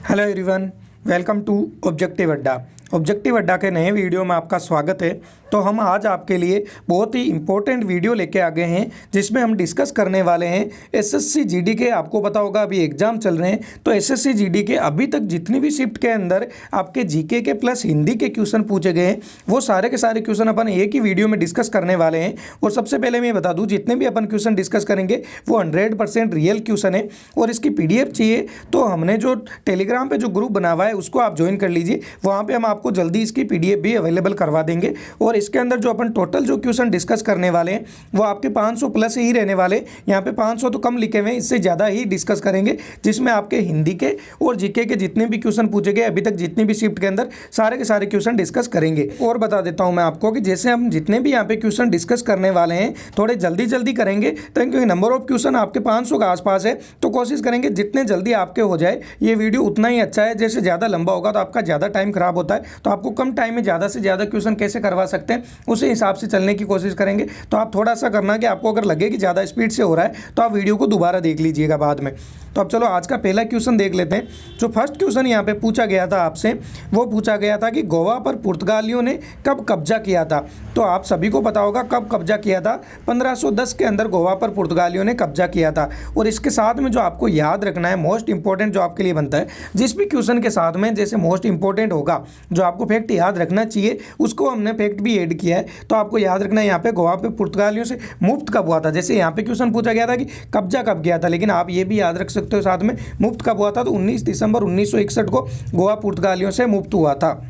Hello everyone, welcome to objective Adda. Objective Adda के नए video में आपका स्वागत है। तो हम आज आपके लिए बहुत ही इम्पोर्टेंट वीडियो लेके आ गए हैं, जिसमें हम डिस्कस करने वाले हैं एसएससी जीडी के। आपको पता होगा अभी एग्जाम चल रहे हैं, तो एसएससी जीडी के अभी तक जितनी भी शिफ्ट के अंदर आपके जीके के प्लस हिंदी के क्वेश्चन पूछे गए हैं, वो सारे के सारे क्वेश्चन अपन एक ही वीडियो में डिस्कस करने वाले हैं। और सबसे पहले मैं बता दूँ, जितने भी अपन क्वेश्चन डिस्कस करेंगे वो 100% रियल क्वेश्चन है। और इसकी PDF चाहिए तो हमने जो टेलीग्राम पर जो ग्रुप बना हुआ है उसको आप ज्वाइन कर लीजिए। वहाँ पर हम आपको जल्दी इसकी PDF भी अवेलेबल करवा देंगे। और इसके अंदर जो अपन टोटल जो क्वेश्चन डिस्कस करने वाले हैं वो आपके 500 प्लस ही रहने वाले। यहाँ पे 500 तो कम लिखे हुए हैं, इससे ज़्यादा ही डिस्कस करेंगे, जिसमें आपके हिंदी के और जीके के जितने भी क्वेश्चन पूछे गए अभी तक जितनी भी शिफ्ट के अंदर सारे के सारे क्वेश्चन डिस्कस करेंगे। और बता देता हूँ मैं आपको कि जैसे हम जितने भी यहाँ पे क्वेश्चन डिस्कस करने वाले हैं थोड़े जल्दी जल्दी करेंगे, तो क्योंकि नंबर ऑफ क्वेश्चन आपके 500 के आसपास है, तो कोशिश करेंगे जितने जल्दी आपके हो जाए ये वीडियो उतना ही अच्छा है। जैसे ज़्यादा लंबा होगा तो आपका ज़्यादा टाइम खराब होता है, तो आपको कम टाइम में ज़्यादा से ज़्यादा क्वेश्चन कैसे करवा सकते हैं उसी हिसाब से चलने की कोशिश करेंगे। तो आप थोड़ा सा करना कि आपको अगर लगे कि ज़्यादा स्पीड से हो रहा है तो आप वीडियो को दोबारा देख लीजिएगा बाद में। तो अब चलो आज का पहला क्वेश्चन देख लेते हैं। जो फर्स्ट क्वेश्चन यहाँ पे पूछा गया था आपसे, वो पूछा गया था कि गोवा पर पुर्तगालियों ने कब कब्जा किया था। तो आप सभी को पता होगा कब कब्जा किया था, 1510 के अंदर गोवा पर पुर्तगालियों ने कब्जा किया था। और इसके साथ में जो आपको याद रखना है, मोस्ट इंपॉर्टेंट जो आपके लिए बनता है, जिस भी क्वेश्चन के साथ में जैसे मोस्ट इंपॉर्टेंट होगा जो आपको फैक्ट याद रखना चाहिए, उसको हमने फैक्ट भी ऐड किया है। तो आपको याद रखना है यहाँ पे गोवा पे पुर्तगालियों से मुफ्त कब हुआ था। जैसे यहाँ पे क्वेश्चन पूछा गया था कि कब्जा कब किया था, लेकिन आप ये भी याद रख सकते हो साथ में मुफ्त कब हुआ था। तो 19 दिसंबर 1961 को गोवा पुर्तगालियों से मुफ्त हुआ था।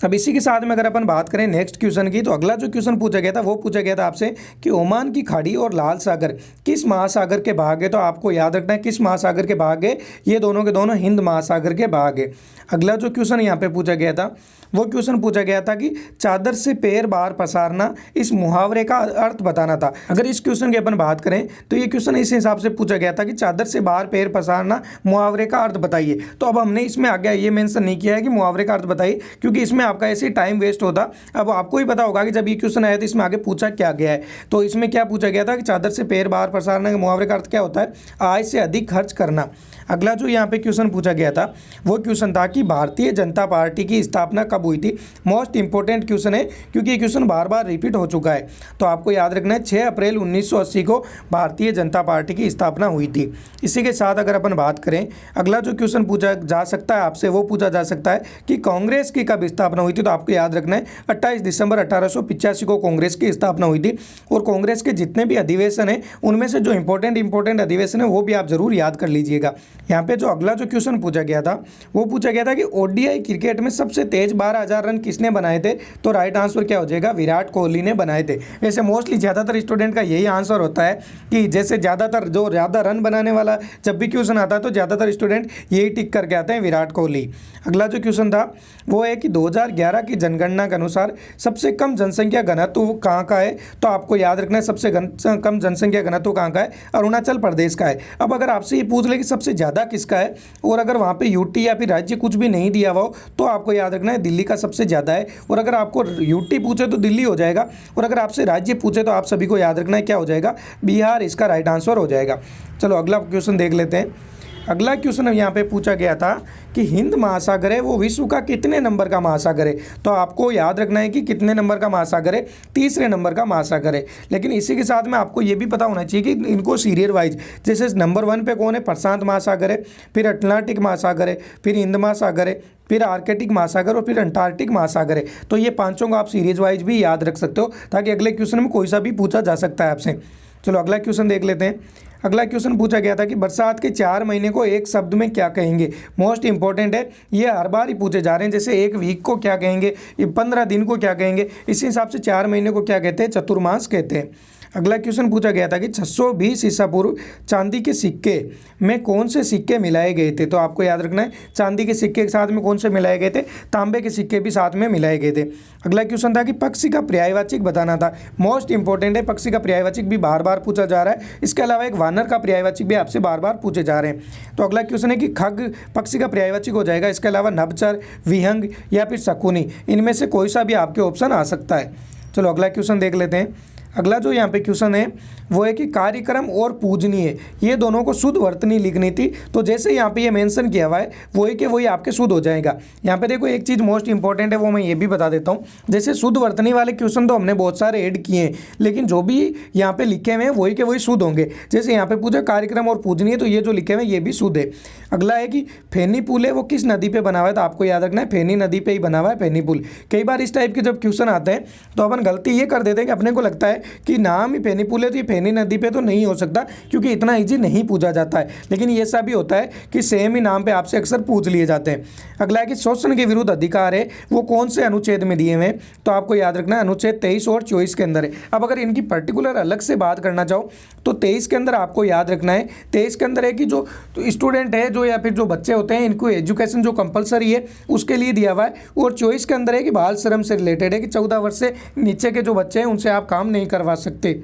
अब इसी के साथ में अगर अपन बात करें नेक्स्ट क्वेश्चन की, तो अगला जो क्वेश्चन पूछा गया था वो पूछा गया था आपसे कि ओमान की खाड़ी और लाल सागर किस महासागर के भाग है। तो आपको याद रखना है किस महासागर के भाग है, ये दोनों के दोनों हिंद महासागर के भाग है। अगला जो क्वेश्चन यहाँ पे पूछा गया था वो क्वेश्चन पूछा गया था कि चादर से पैर बाहर पसारना, इस मुहावरे का अर्थ बताना था। अगर इस क्वेश्चन की अपन बात करें तो ये क्वेश्चन इस हिसाब से पूछा गया था कि चादर से बाहर पैर पसारना, मुहावरे का अर्थ बताइए। तो अब हमने इसमें आगे ये मेंशन नहीं किया है कि मुहावरे का अर्थ बताइए, क्योंकि इसमें आपका ऐसे टाइम वेस्ट होता। अब आपको ही पता होगा कि जब ये क्वेश्चन आया तो इसमें आगे पूछा क्या गया है। तो इसमें क्या पूछा गया था कि चादर से पैर बाहर पसारना के मुहावरे का अर्थ क्या होता है, आय से अधिक खर्च करना। अगला जो यहाँ पे क्वेश्चन पूछा गया था वो क्वेश्चन था कि भारतीय जनता पार्टी की स्थापना कब हुई थी। मोस्ट इंपॉर्टेंट क्वेश्चन है, क्योंकि ये क्वेश्चन बार बार रिपीट हो चुका है। तो आपको याद रखना है 6 अप्रैल 1980 को भारतीय जनता पार्टी की स्थापना हुई थी। इसी के साथ अगर अपन बात करें, अगला जो क्वेश्चन पूछा जा सकता है आपसे वो पूछा जा सकता है कि कांग्रेस की कब स्थापना हुई थी। तो आपको याद रखना है 28 दिसंबर 1885 को कांग्रेस की स्थापना हुई थी। और कांग्रेस के जितने भी अधिवेशन हैं उनमें से जो इंपॉर्टेंट अधिवेशन है वो भी आप जरूर याद कर लीजिएगा। यहाँ पे जो अगला जो क्वेश्चन पूछा गया था वो पूछा गया था कि ODI क्रिकेट में सबसे तेज 12,000 रन किसने बनाए थे। तो राइट आंसर क्या हो जाएगा, विराट कोहली ने बनाए थे। वैसे मोस्टली ज़्यादातर स्टूडेंट का यही आंसर होता है कि जैसे ज़्यादातर जो ज़्यादा रन बनाने वाला जब भी क्वेश्चन आता है तो ज़्यादातर स्टूडेंट यही टिक करके आते हैं, विराट कोहली। अगला जो क्वेश्चन था वो है कि 2011 की जनगणना के अनुसार सबसे कम जनसंख्या घनत्व कहाँ का है। तो आपको याद रखना है सबसे कम जनसंख्या घनत्व कहाँ का है, अरुणाचल प्रदेश का है। अब अगर आपसे ये पूछ ले कि सबसे ज़्यादा किसका है, और अगर वहाँ पे यूटी या फिर राज्य कुछ भी नहीं दिया हुआ हो तो आपको याद रखना है दिल्ली का सबसे ज़्यादा है। और अगर आपको यूटी पूछे तो दिल्ली हो जाएगा, और अगर आपसे राज्य पूछे तो आप सभी को याद रखना है क्या हो जाएगा, बिहार इसका राइट आंसर हो जाएगा। चलो अगला क्वेश्चन देख लेते हैं। अगला क्वेश्चन यहाँ पे पूछा गया था कि हिंद महासागर है वो विश्व का कितने नंबर का महासागर है। तो आपको याद रखना है कि कितने नंबर का महासागर है, तीसरे नंबर का महासागर है। लेकिन इसी के साथ में आपको ये भी पता होना चाहिए कि इनको सीरियल वाइज, जैसे नंबर 1 पे कौन है, प्रशांत महासागर है, फिर अटलांटिक महासागर है, फिर हिंद महासागर है, फिर आर्कटिक महासागर और फिर अंटार्कटिक महासागर है। तो ये पांचों को आप सीरीज वाइज भी याद रख सकते हो, ताकि अगले क्वेश्चन में कोई सा भी पूछा जा सकता है आपसे। चलो अगला क्वेश्चन देख लेते हैं। अगला क्वेश्चन पूछा गया था कि बरसात के 4 महीने को एक शब्द में क्या कहेंगे। मोस्ट इंपॉर्टेंट है, ये हर बार ही पूछे जा रहे हैं। जैसे एक वीक को क्या कहेंगे, ये 15 दिन को क्या कहेंगे, इसी हिसाब से 4 महीने को क्या कहते हैं, चतुर्मास कहते हैं। अगला क्वेश्चन पूछा गया था कि 620 ईसा पूर्व चांदी के सिक्के में कौन से सिक्के मिलाए गए थे। तो आपको याद रखना है चांदी के सिक्के के साथ में कौन से मिलाए गए थे, तांबे के सिक्के भी साथ में मिलाए गए थे। अगला क्वेश्चन था कि पक्षी का पर्यायवाची बताना था। मोस्ट इंपॉर्टेंट है, पक्षी का पर्यायवाची भी बार बार पूछा जा रहा है। इसके अलावा एक वानर का पर्यायवाची भी आपसे बार बार पूछे जा रहे हैं। तो अगला क्वेश्चन है कि खग पक्षी का पर्यायवाची हो जाएगा। इसके अलावा नभचर, विहंग या फिर शकुनी, इनमें से कोई सा भी आपके ऑप्शन आ सकता है। चलो अगला क्वेश्चन देख लेते हैं। अगला जो यहाँ पे क्वेश्चन है वो है कि कार्यक्रम और पूजनीय ये दोनों को शुद्ध वर्तनी लिखनी थी। तो जैसे यहाँ पे ये मेंशन किया हुआ है वही के वही आपके शुद्ध हो जाएगा। यहाँ पे देखो एक चीज़ मोस्ट इंपॉर्टेंट है वो मैं ये भी बता देता हूँ। जैसे शुद्ध वर्तनी वाले क्वेश्चन तो हमने बहुत सारे ऐड किए हैं, लेकिन जो भी यहाँ पे लिखे हुए हैं वही के वही शुद्ध होंगे। जैसे यहाँ पे पूछा कार्यक्रम और पूजनीय, तो ये जो लिखे हुए हैं ये भी शुद्ध है। अगला है कि फेनी पुल है वो किस नदी पे बना हुआ है, तो आपको याद रखना है फेनी नदी पे ही बना हुआ है फेनी पुल। कई बार इस टाइप के जब क्वेश्चन आते हैं तो अपन गलती ये कर देते हैं कि अपने को लगता है कि नाम ही फेनी पुल है तो ये फेनी नदी पे तो नहीं हो सकता, क्योंकि इतना ईजी नहीं पूछा जाता है। लेकिन ये ऐसा भी होता है कि सेम ही नाम पे आपसे अक्सर पूछ लिए जाते हैं। अगला है कि शोषण के विरुद्ध अधिकार है वो कौन से अनुच्छेद में दिए हुए हैं, तो आपको याद रखना है अनुच्छेद 23 और 24 के अंदर है। अब अगर इनकी पर्टिकुलर अलग से बात करना चाहो तो 23 के अंदर आपको याद रखना है, 23 के अंदर है कि जो स्टूडेंट है जो या फिर जो बच्चे होते हैं इनको एजुकेशन जो कंपलसरी है उसके लिए दिया हुआ है। और 24 के अंदर है कि बाल श्रम से रिलेटेड है कि 14 वर्ष से नीचे के जो बच्चे हैं उनसे आप काम नहीं करवा सकते।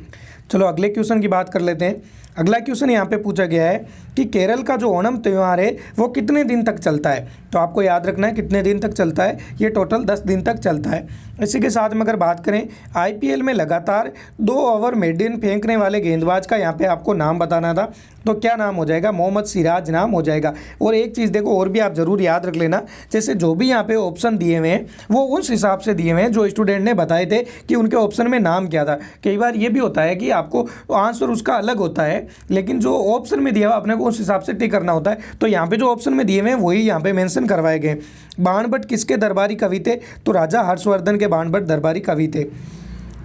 चलो अगले क्वेश्चन की बात कर लेते हैं। अगला क्वेश्चन यहाँ पे पूछा गया है कि केरल का जो ओणम त्यौहार है वो कितने दिन तक चलता है, तो आपको याद रखना है कितने दिन तक चलता है। ये टोटल 10 दिन तक चलता है। इसी के साथ में अगर बात करें आईपीएल में लगातार 2 ओवर मेडन फेंकने वाले गेंदबाज का यहाँ पे आपको नाम बताना था, तो क्या नाम हो जाएगा, मोहम्मद सिराज नाम हो जाएगा। और एक चीज़ देखो और भी आप ज़रूर याद रख लेना, जैसे जो भी यहाँ पे ऑप्शन दिए हुए हैं वो उस हिसाब से दिए हुए हैं जो स्टूडेंट ने बताए थे कि उनके ऑप्शन में नाम क्या था। कई बार ये भी होता है कि आपको आंसर उसका अलग होता है, लेकिन जो ऑप्शन में दिया हुआ अपने को उस हिसाब से टिक करना होता है। तो यहाँ पे जो ऑप्शन में दिए हुए हैं वही यहाँ पे मेंशन करवाए गए। बाणभट्ट किसके दरबारी कवि थे, तो राजा हर्षवर्धन के बाणभट्ट दरबारी कवि थे।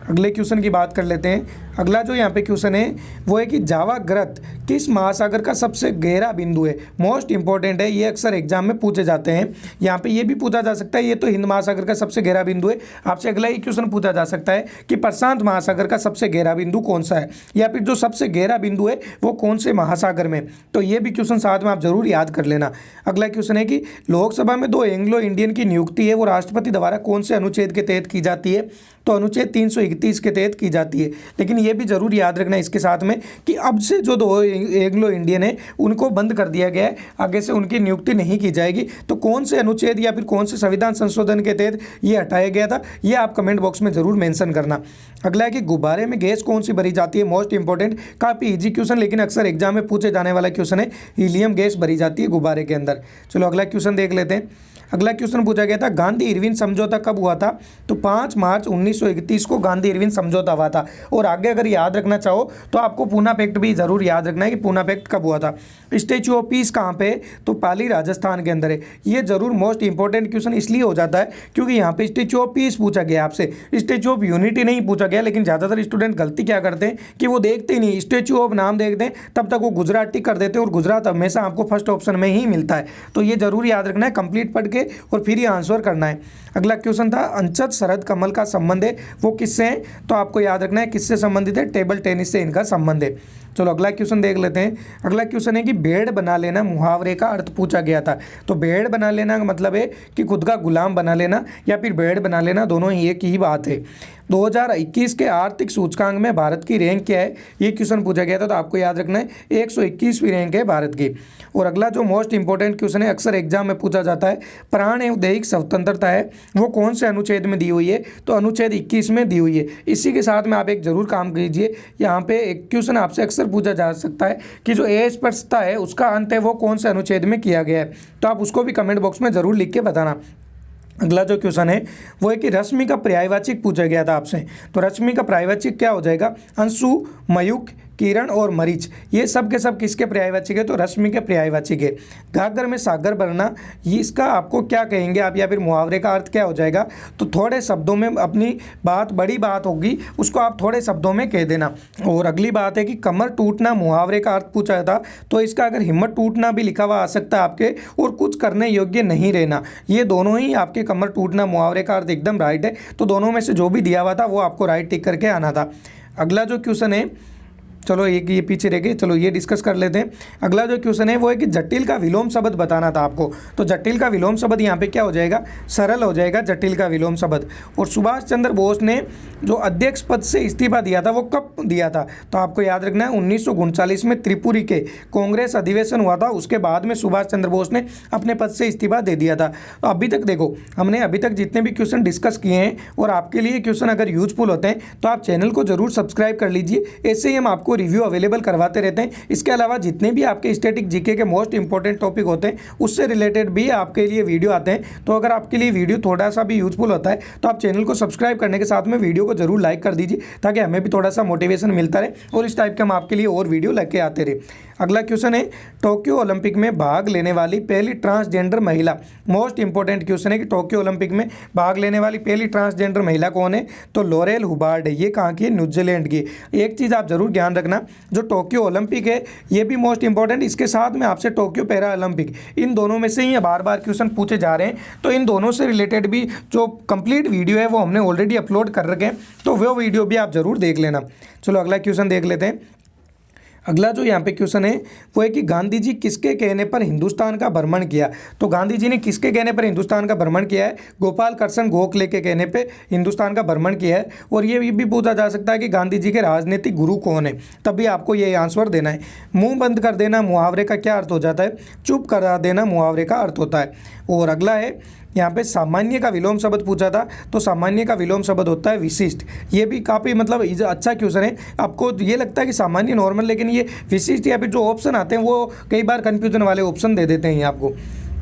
अगले क्वेश्चन की बात कर लेते हैं। अगला जो यहाँ पे क्वेश्चन है वो है कि जावा ग्रत किस महासागर का सबसे गहरा बिंदु है। मोस्ट इंपॉर्टेंट है, ये अक्सर एग्जाम में पूछे जाते हैं। यहाँ पे ये भी पूछा जा सकता है ये तो हिंद महासागर का सबसे गहरा बिंदु है। आपसे अगला ही क्वेश्चन पूछा जा सकता है कि प्रशांत महासागर का सबसे गहरा बिंदु कौन सा है, या फिर जो सबसे गहरा बिंदु है वो कौन से महासागर में। तो ये भी क्वेश्चन साथ में आप जरूर याद कर लेना। अगला क्वेश्चन है कि लोकसभा में 2 एंग्लो इंडियन की नियुक्ति है वो राष्ट्रपति द्वारा कौन से अनुच्छेद के तहत की जाती है, तो अनुच्छेद 331 के तहत की जाती है। लेकिन ये भी जरूर याद रखना इसके साथ में कि अब से जो 2 एंग्लो इंडियन है उनको बंद कर दिया गया है, आगे से उनकी नियुक्ति नहीं की जाएगी। तो कौन से अनुच्छेद या फिर कौन से संविधान संशोधन के तहत ये हटाया गया था, ये आप कमेंट बॉक्स में जरूर मेंशन करना। अगला है कि गुब्बारे में गैस कौन सी भरी जाती है, मोस्ट इंपॉर्टेंट, काफ़ी ईजी क्वेश्चन लेकिन अक्सर एग्जाम में पूछे जाने वाला क्वेश्चन है, हीलियम गैस भरी जाती है गुब्बारे के अंदर। चलो अगला क्वेश्चन देख लेते हैं। अगला क्वेश्चन पूछा गया था गांधी इरविन समझौता कब हुआ था, तो 5 मार्च 1931 को गांधी इरविन समझौता हुआ था। और आगे अगर याद रखना चाहो तो आपको पूना पैक्ट भी जरूर याद रखना है कि पूना पैक्ट कब हुआ था। स्टैच्यू ऑफ पीस कहाँ पे, तो पाली राजस्थान के अंदर है। ये जरूर मोस्ट इंपॉर्टेंट क्वेश्चन इसलिए हो जाता है क्योंकि यहाँ पे स्टैच्यू ऑफ पीस पूछा गया आपसे, स्टैच्यू ऑफ यूनिटी नहीं पूछा गया। लेकिन ज़्यादातर स्टूडेंट गलती क्या करते हैं कि वो देखते ही नहीं, स्टैच्यू ऑफ नाम देखते हैं तब तक वो गुजरात टिक कर देते हैं, और गुजरात हमेशा आपको फर्स्ट ऑप्शन में ही मिलता है। तो ये जरूर याद रखना है, कंप्लीट पढ़ के और फिर ये आंसर करना है। अगला क्वेश्चन था अंचत शरद कमल का संबंध है वो किससे है, तो आपको याद रखना है किससे संबंधित है, टेबल टेनिस से इनका संबंध है। चलो अगला क्वेश्चन देख लेते हैं। अगला क्वेश्चन है कि भेड़ बना लेना मुहावरे का अर्थ पूछा गया था। तो भेड़ बना लेना का मतलब है कि खुद का गुलाम बना लेना या फिर भेड़ बना लेना, दोनों ही एक ही बात है। 2021 के आर्थिक सूचकांक में भारत की रैंक क्या है, ये क्वेश्चन पूछा गया था। तो आपको याद रखना है 121वीं रैंक है भारत की। और अगला जो मोस्ट इंपॉर्टेंट क्वेश्चन है अक्सर एग्जाम में पूछा जाता है, प्राण एवं दैहिक स्वतंत्रता है वो कौन से अनुच्छेद में दी हुई है, तो अनुच्छेद 21 में दी हुई है। इसी के साथ में आप एक जरूर काम कीजिए, यहाँ पे एक क्वेश्चन आपसे अक्सर पूछा जा सकता है कि जो अस्पष्टता है उसका अंत है वो कौन से अनुच्छेद में किया गया है, तो आप उसको भी कमेंट बॉक्स में जरूर लिख के बताना। अगला जो क्वेश्चन है वो है कि रश्मि का पर्यायवाची पूछा गया था आपसे। तो रश्मि का पर्यायवाची क्या हो जाएगा, अंशु, मयूख, किरण और मरीच, ये सब के सब किसके पर्यायवाची है, तो रश्मि के पर्यायवाची है। घाघर में सागर भरना, ये इसका आपको क्या कहेंगे आप, या फिर मुहावरे का अर्थ क्या हो जाएगा, तो थोड़े शब्दों में अपनी बात, बड़ी बात होगी उसको आप थोड़े शब्दों में कह देना। और अगली बात है कि कमर टूटना मुहावरे का अर्थ पूछा था, तो इसका अगर हिम्मत टूटना भी लिखा हुआ आ सकता है आपके, और कुछ करने योग्य नहीं रहना, ये दोनों ही आपके कमर टूटना मुहावरे का अर्थ एकदम राइट है। तो दोनों में से जो भी दिया हुआ था वो आपको राइट टिक करके आना था। अगला जो क्वेश्चन है चलो एक ये पीछे रह गए, चलो ये डिस्कस कर लेते हैं। अगला जो क्वेश्चन है वो है कि जटिल का विलोम शब्द बताना था आपको। तो जटिल का विलोम शब्द यहाँ पे क्या हो जाएगा, सरल हो जाएगा जटिल का विलोम शब्द। और सुभाष चंद्र बोस ने जो अध्यक्ष पद से इस्तीफा दिया था वो कब दिया था, तो आपको याद रखना है 1939 में त्रिपुरी के कांग्रेस अधिवेशन हुआ था, उसके बाद में सुभाष चंद्र बोस ने अपने पद से इस्तीफा दे दिया था। तो अभी तक देखो हमने अभी तक जितने भी क्वेश्चन डिस्कस किए हैं और आपके लिए क्वेश्चन अगर यूजफुल होते हैं तो आप चैनल को जरूर सब्सक्राइब कर लीजिए, ऐसे ही हम आपको रिव्यू अवेलेबल करवाते रहते हैं। इसके अलावा जितने भी आपके स्टैटिक जीके के मोस्ट इंपॉर्टेंट टॉपिक होते हैं उससे रिलेटेड भी आपके लिए वीडियो आते हैं। तो अगर आपके लिए वीडियो थोड़ा सा भी यूजफुल होता है तो आप चैनल को सब्सक्राइब करने के साथ में वीडियो को जरूर लाइक कर दीजिए, ताकि हमें भी थोड़ा सा मोटिवेशन मिलता रहे और इस टाइप के हम आपके लिए और वीडियो लेके आते रहे। अगला क्वेश्चन है, टोक्यो ओलंपिक में भाग लेने वाली पहली ट्रांसजेंडर महिला। मोस्ट इंपॉर्टेंट क्वेश्चन है कि टोक्यो ओलंपिक में भाग लेने वाली पहली ट्रांसजेंडर महिला कौन है, तो लॉरेल हुबार्ड है। ये कहाँ की है, न्यूजीलैंड की। एक चीज़ आप जरूर ध्यान रखना, जो टोक्यो ओलंपिक है ये भी मोस्ट इंपॉर्टेंट, इसके साथ में आपसे टोक्यो पैरा ओलंपिक, इन दोनों में से ही बार बार क्वेश्चन पूछे जा रहे हैं। तो इन दोनों से रिलेटेड भी जो कंप्लीट वीडियो है वो हमने ऑलरेडी अपलोड कर रखे हैं, तो वो वीडियो भी आप जरूर देख लेना। चलो अगला क्वेश्चन देख लेते हैं। अगला जो यहाँ पे क्वेश्चन है वो है कि गांधी जी किसके कहने पर हिंदुस्तान का भ्रमण किया। तो गांधी जी ने किसके कहने पर हिंदुस्तान का भ्रमण किया है, गोपाल कृष्ण गोखले के कहने पे हिंदुस्तान का भ्रमण किया है। और ये भी पूछा जा सकता है कि गांधी जी के राजनीतिक गुरु कौन है, तब भी आपको ये आंसर देना है। मुंह बंद कर देना मुहावरे का क्या अर्थ हो जाता है, चुप करा देना मुहावरे का अर्थ होता है। और अगला है यहाँ पे सामान्य का विलोम शब्द पूछा था, तो सामान्य का विलोम शब्द होता है विशिष्ट। ये भी काफ़ी मतलब अच्छा क्वेश्चन है। आपको ये लगता है कि सामान्य नॉर्मल, लेकिन ये विशिष्ट या फिर जो ऑप्शन आते हैं वो कई बार कन्फ्यूजन वाले ऑप्शन दे देते हैं ये आपको।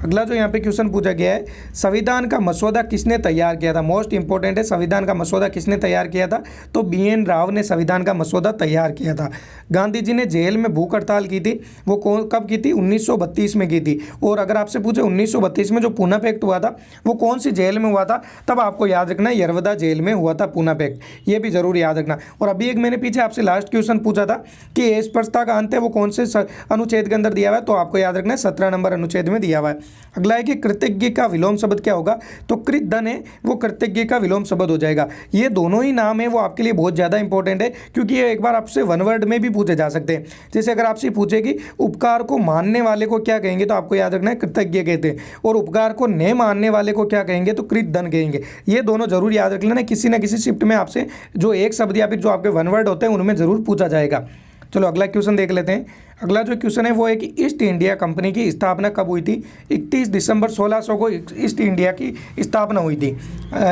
अगला जो यहाँ पे क्वेश्चन पूछा गया है, संविधान का मसौदा किसने तैयार किया था। मोस्ट इंपॉर्टेंट है, संविधान का मसौदा किसने तैयार किया था, तो BN राव ने संविधान का मसौदा तैयार किया था। गांधी जी ने जेल में भूख हड़ताल की थी, वो कब की थी, 1932 में की थी। और अगर आपसे पूछे 1932 में जो पूना पैक्ट हुआ था वो कौन सी जेल में हुआ था, तब आपको याद रखना है यरवदा जेल में हुआ था पूना पैक्ट, ये भी जरूर याद रखना। और अभी एक मैंने पीछे आपसे लास्ट क्वेश्चन पूछा था कि अस्पृश्यता का अंत है वो कौन से अनुच्छेद के अंदर दिया हुआ है, तो आपको याद रखना है 17 नंबर अनुच्छेद में दिया हुआ है। अगला है कि कृतज्ञ का विलोम शब्द क्या होगा, तो कृत धन है वो कृतज्ञ का विलोम शब्द हो जाएगा। ये दोनों ही नाम है वो आपके लिए बहुत ज़्यादा इंपॉर्टेंट है, क्योंकि ये एक बार आपसे वन वर्ड में भी पूछे जा सकते हैं। जैसे अगर आपसे पूछे कि उपकार को मानने वाले को क्या कहेंगे, तो आपको याद रखना है कृतज्ञ कहते हैं, और उपकार को न मानने वाले को क्या कहेंगे, तो कृत धन कहेंगे। ये दोनों जरूर याद रख लेना, किसी न किसी शिफ्ट में आपसे जो एक शब्द या फिर जो आपके वन वर्ड होते हैं उनमें जरूर पूछा जाएगा। चलो अगला क्वेश्चन देख लेते हैं। अगला जो क्वेश्चन है वो है कि ईस्ट इंडिया कंपनी की स्थापना कब हुई थी। 31 दिसंबर 1600 को ईस्ट इंडिया की स्थापना हुई थी।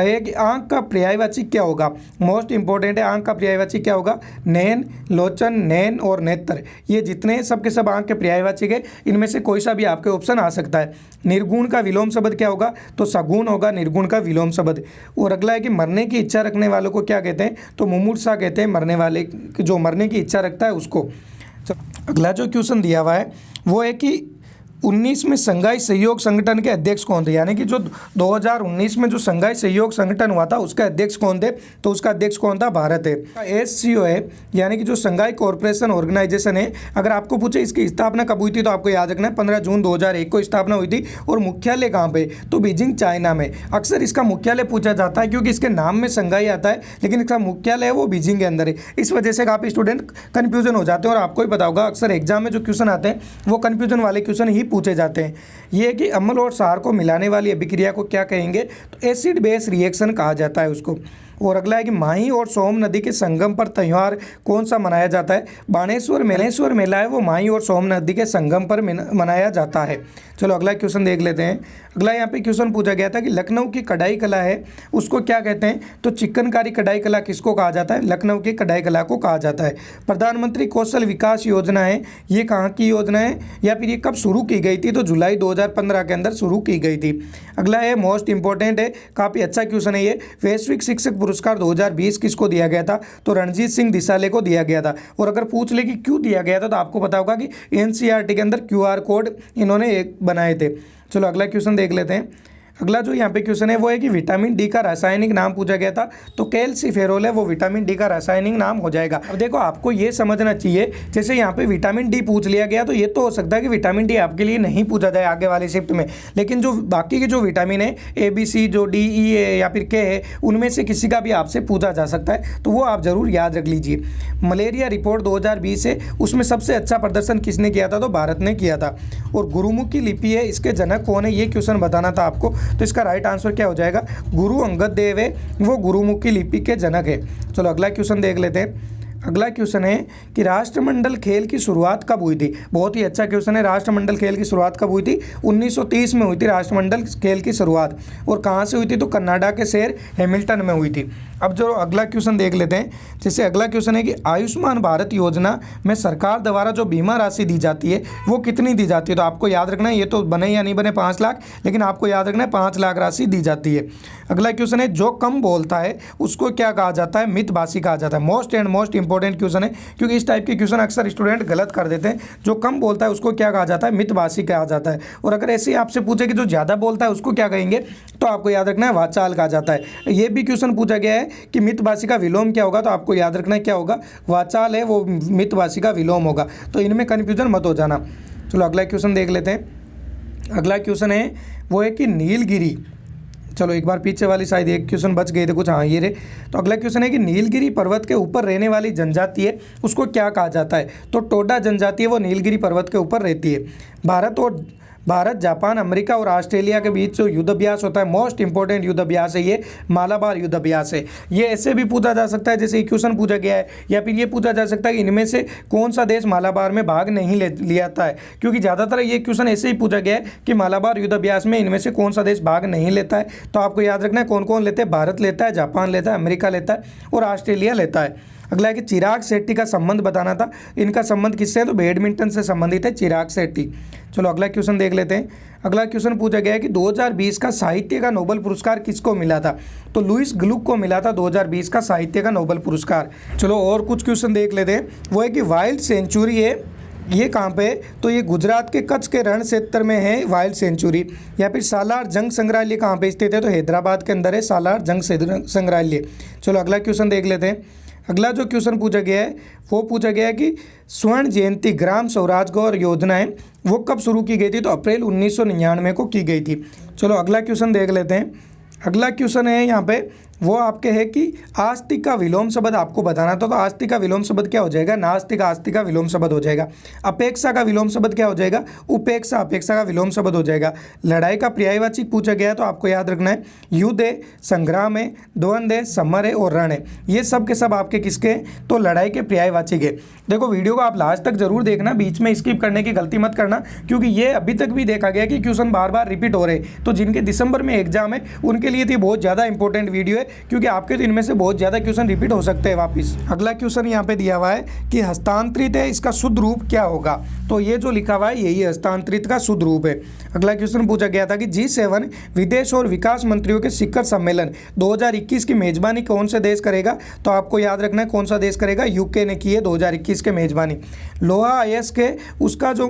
एक आंख का पर्यायवाची क्या होगा, मोस्ट इंपॉर्टेंट है, आंख का पर्यायवाची क्या होगा, नैन, लोचन, नैन और नेत्र। ये जितने सब के सब आंख के पर्यायवाची है, इनमें से कोई सा भी आपके ऑप्शन आ सकता है। निर्गुण का विलोम शब्द क्या होगा, तो सगुण होगा निर्गुण का विलोम शब्द। और अगला है कि मरने की इच्छा रखने वालों को क्या कहते हैं, तो मुमूर्षा कहते हैं, मरने वाले जो मरने की इच्छा रखता है उसको। अगला जो क्वेश्चन दिया हुआ है वो है कि 19 में संघाई सहयोग संगठन के अध्यक्ष कौन थे, यानी कि जो 2019 में जो संघाई सहयोग संगठन हुआ था उसका अध्यक्ष कौन थे, तो उसका अध्यक्ष कौन था, भारत है। SCO है, यानी कि जो संघाई कॉरपोरेशन ऑर्गेनाइजेशन है। अगर आपको पूछे इसकी स्थापना कब हुई थी, तो आपको याद रखना है 15 जून 2001 को स्थापना हुई थी। और मुख्यालय कहाँ पे, तो बीजिंग चाइना में। अक्सर इसका मुख्यालय पूछा जाता है क्योंकि इसके नाम में संघाई आता है, लेकिन इसका मुख्यालय है वो बीजिंग के अंदर है। इस वजह से काफ़ी स्टूडेंट कन्फ्यूजन हो जाते हैं, और आपको ही पता होगा अक्सर एग्जाम में जो क्वेश्चन आते हैं वो कन्फ्यूजन वाले क्वेश्चन ही पूछे जाते हैं। ये है कि अम्ल और क्षार को मिलाने वाली अभिक्रिया को क्या कहेंगे, तो एसिड बेस रिएक्शन कहा जाता है उसको। और अगला है कि माही और सोम नदी के संगम पर त्यौहार कौन सा मनाया जाता है, बाणेश्वर मेला है वो माही और सोम नदी के संगम पर मनाया जाता है। चलो अगला क्वेश्चन देख लेते हैं। अगला यहाँ पे क्वेश्चन पूछा गया था कि लखनऊ की कढ़ाई कला है उसको क्या कहते हैं, तो चिकनकारी कढ़ाई कला किसको कहा जाता है, लखनऊ की कढ़ाई कला को कहा जाता है। प्रधानमंत्री कौशल विकास योजना है, ये कहाँ की योजना है या फिर ये कब शुरू की गई थी, तो जुलाई 2015 के अंदर शुरू की गई थी। अगला है मोस्ट इंपॉर्टेंट है, काफ़ी अच्छा क्वेश्चन है ये, वैश्विक शिक्षक पुरस्कार 2020 किसको दिया गया था, तो रणजीत सिंह दिसाले को दिया गया था। और अगर पूछ ले कि क्यों दिया गया था, तो आपको पता होगा कि NCERT के अंदर QR कोड इन्होंने एक बनाए थे। चलो अगला क्वेश्चन देख लेते हैं। अगला जो यहाँ पे क्वेश्चन है वो है कि विटामिन डी का रासायनिक नाम पूछा गया था, तो कैल्सीफेरोल है वो विटामिन डी का रासायनिक नाम हो जाएगा। अब देखो आपको ये समझना चाहिए, जैसे यहाँ पे विटामिन डी पूछ लिया गया तो ये तो हो सकता है कि विटामिन डी आपके लिए नहीं पूछा जाए आगे वाले शिफ्ट में, लेकिन जो बाकी के जो विटामिन है ABC, जो DE है या फिर K है, उनमें से किसी का भी आपसे पूछा जा सकता है, तो वो आप जरूर याद रख लीजिए। मलेरिया रिपोर्ट 2020 है, उसमें सबसे अच्छा प्रदर्शन किसने किया था, तो भारत ने किया था। और गुरुमुखी लिपि है, इसके जनक कौन है, ये क्वेश्चन बताना था आपको, तो इसका राइट आंसर क्या हो जाएगा, गुरु अंगद देव है, वो गुरुमुखी लिपि के जनक है। चलो अगला क्वेश्चन देख लेते हैं। अगला क्वेश्चन है कि राष्ट्रमंडल खेल की शुरुआत कब हुई थी। बहुत ही अच्छा क्वेश्चन है। राष्ट्रमंडल खेल की शुरुआत कब हुई थी, 1930 में हुई थी राष्ट्रमंडल खेल की शुरुआत। और कहाँ से हुई थी, तो कनाडा के शहर हैमिल्टन में हुई थी। अब जो अगला क्वेश्चन देख लेते हैं। जैसे अगला क्वेश्चन है कि आयुष्मान भारत योजना में सरकार द्वारा जो बीमा राशि दी जाती है वो कितनी दी जाती है, तो आपको याद रखना है, ये तो बने या नहीं बने 5 लाख, लेकिन आपको याद रखना है 5 लाख राशि दी जाती है। अगला क्वेश्चन है जो कम बोलता है उसको क्या कहा जाता है, मितभाषी कहा जाता है। Most and most important question है, क्योंकि इस टाइप के क्वेश्चन अक्सर स्टूडेंट गलत कर देते हैं। जो कम बोलता है उसको क्या कहा जाता है, मितभाषी कहा जाता है। और अगर ऐसे ही आपसे पूछे कि जो ज़्यादा बोलता है उसको क्या कहेंगे, तो आपको याद रखना है वाचाल कहा जाता है। ये भी क्वेश्चन पूछा गया है कि मितभाषी का विलोम क्या होगा, तो आपको याद रखना है क्या होगा, वाचाल है वो मितभाषी का विलोम होगा। तो इनमें कन्फ्यूजन मत हो जाना। चलो अगला क्वेश्चन देख लेते हैं। अगला क्वेश्चन है वो है कि नीलगिरी, चलो एक बार पीछे वाली शायद एक क्वेश्चन बच गए थे कुछ, हाँ ये रहे। तो अगला क्वेश्चन है कि नीलगिरी पर्वत के ऊपर रहने वाली जनजाति है उसको क्या कहा जाता है, तो टोडा जनजाति है वो नीलगिरी पर्वत के ऊपर रहती है। भारत, जापान, अमेरिका और ऑस्ट्रेलिया के बीच जो युद्ध अभ्यास होता है, मोस्ट इंपॉर्टेंट युद्ध अभ्यास है ये, मालाबार युद्ध अभ्यास है। ये ऐसे भी पूछा जा सकता है जैसे क्वेश्चन पूछा गया है, या फिर ये पूछा जा सकता है कि इनमें से कौन सा देश मालाबार में भाग नहीं लिया है, क्योंकि ज़्यादातर ये क्वेश्चन ऐसे ही पूछा गया है कि मालाबार युद्ध अभ्यास में इनमें से कौन सा देश भाग नहीं लेता है। तो आपको याद रखना है कौन कौन लेते हैं, भारत लेता है, जापान लेता है, अमेरिका लेता है और ऑस्ट्रेलिया लेता है। अगला है कि चिराग शेट्टी का संबंध बताना था। इनका संबंध किससे है, तो बैडमिंटन से संबंधित है चिराग शेट्टी। चलो अगला क्वेश्चन देख लेते हैं। अगला क्वेश्चन पूछा गया है कि 2020 का साहित्य का नोबेल पुरस्कार किसको मिला था, तो लुईस ग्लुक को मिला था 2020 का साहित्य का नोबेल पुरस्कार। चलो और कुछ क्वेश्चन देख लेते हैं। वो है कि वाइल्ड सेंचुरी है ये कहाँ पे है, तो ये गुजरात के कच्छ के रण क्षेत्र में है वाइल्ड सेंचुरी। या फिर सालार जंग संग्रहालय कहाँ पे स्थित है, तो हैदराबाद के अंदर है सालार जंग संग्रहालय। चलो अगला क्वेश्चन देख लेते हैं। अगला जो क्वेश्चन पूछा गया है वो पूछा गया है कि स्वर्ण जयंती ग्राम स्वराज गौर योजना है वो कब शुरू की गई थी, तो अप्रैल 1999 को की गई थी। चलो अगला क्वेश्चन देख लेते हैं। अगला क्वेश्चन है यहाँ पे वो आपके है कि आस्तिक का विलोम शब्द आपको बताना था, तो आस्तिक का विलोम शब्द क्या हो जाएगा, नास्तिक आस्तिक का विलोम शब्द हो जाएगा। अपेक्षा का विलोम शब्द क्या हो जाएगा, उपेक्षा अपेक्षा का विलोम शब्द हो जाएगा। लड़ाई का पर्यायवाची पूछा गया है, तो आपको याद रखना है युद्ध है, संग्राम है, द्वंद्व है, समर है और रण है। ये सब के सब आपके किसके हैं, तो लड़ाई के पर्यायवाची के। देखो वीडियो को आप लास्ट तक जरूर देखना, बीच में स्किप करने की गलती मत करना, क्योंकि ये अभी तक भी देखा गया कि क्वेश्चन बार बार रिपीट हो रहे। तो जिनके दिसंबर में एग्जाम है उनके लिए तो बहुत ज़्यादा इंपॉर्टेंट वीडियो है, क्योंकि आपके तो इनमें से बहुत ज़्यादा क्वेश्चन रिपीट हो सकते हैं वापस। अगला क्वेश्चन यहाँ पे दिया हुआ है कि हस्तांतरित है इसका शुद्ध रूप क्या होगा, तो ये जो लिखा हुआ है यही हस्तांतरित का शुद्ध रूप है। अगला क्वेश्चन पूछा गया था कि G7 विदेश और विकास मंत्रियों के शिखर सम्मेलन 2021 की मेजबानी कौन से देश करेगा, तो आपको याद रखना है कौन सा देश करेगा, यूके ने की है 2021 के मेजबानी। लोहा अयस्क के उसका जो